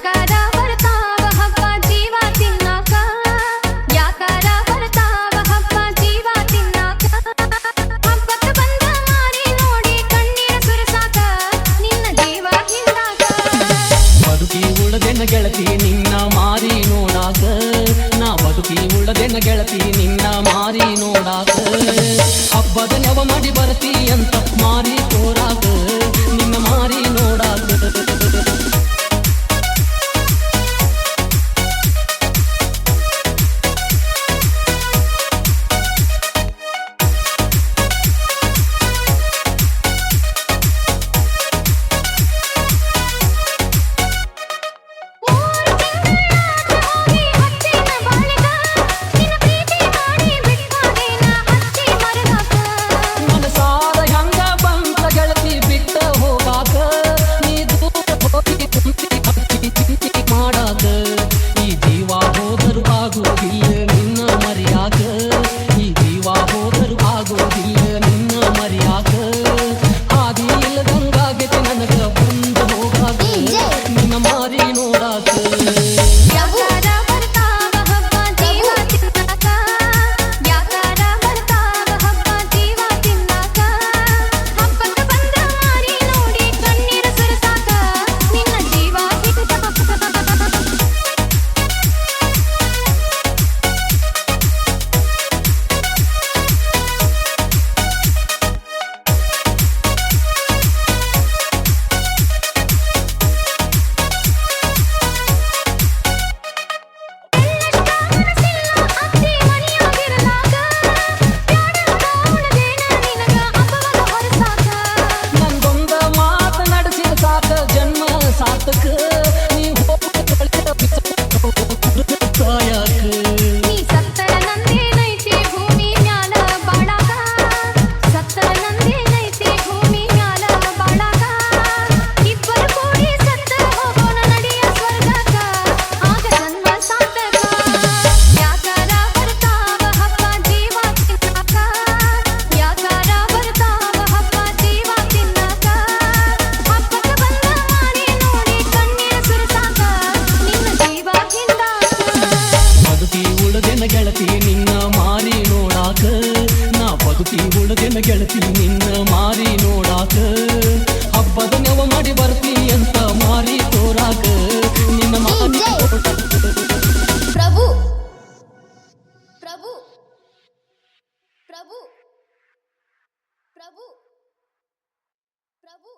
ಯಾಕಾರ ಬರ್ತಾವ ಹಬ್ಬ ಜೀವ ತಿನ್ನಾಕ ಯಾಕಾರ ಬರ್ತಾವ ಹಬ್ಬ ಜೀವ ತಿನ್ನಾಕ ಹಬ್ಬಕ್ಕ ಬಂದ ಮಾರಿ ನೋಡಿ ಕಣ್ಣೀರ ಸುರಿಸಾಕ ನಿನ್ನ ಜೀವ ಹಿಂದಾಕ ಬದುಕಿ ಉಳದೆನ ಗೆಳತಿ ನಿನ್ನ ಮಾರಿ ನೋಡಾಕ ನಾ ಬದುಕಿ ಉಳದೆನ ಗೆಳತಿ ನಿನ್ನ ಮಾರಿ ನೋಡಾಕ ಹಬ್ಬದ ನೆವ ಮಾಡಿ ಬರ್ತಿ ಅಂತ ಮಾರಿ ತೋರಾಕ ನಿನ್ನ ಮಾರಿ ನೋಡಾಕ ಗೆಳತಿ ನಿನ್ನ ಮಾರಿ ನೋಡಾಕ ನಾ ಬದುಕಿ ಉಳದೆನ ಗೆಳತಿ ನಿನ್ನ ಮಾರಿ ನೋಡಾಕ ಹಬ್ಬದ ನೆವ ಮಾಡಿ ಬರ್ತಿ ಅಂತ ಮಾರಿ ತೋರಾಕ ನಿನ್ನ ಮಾರಿ ಪ್ರಭು ಪ್ರಭು ಪ್ರಭು ಪ್ರಭು ಪ್ರಭು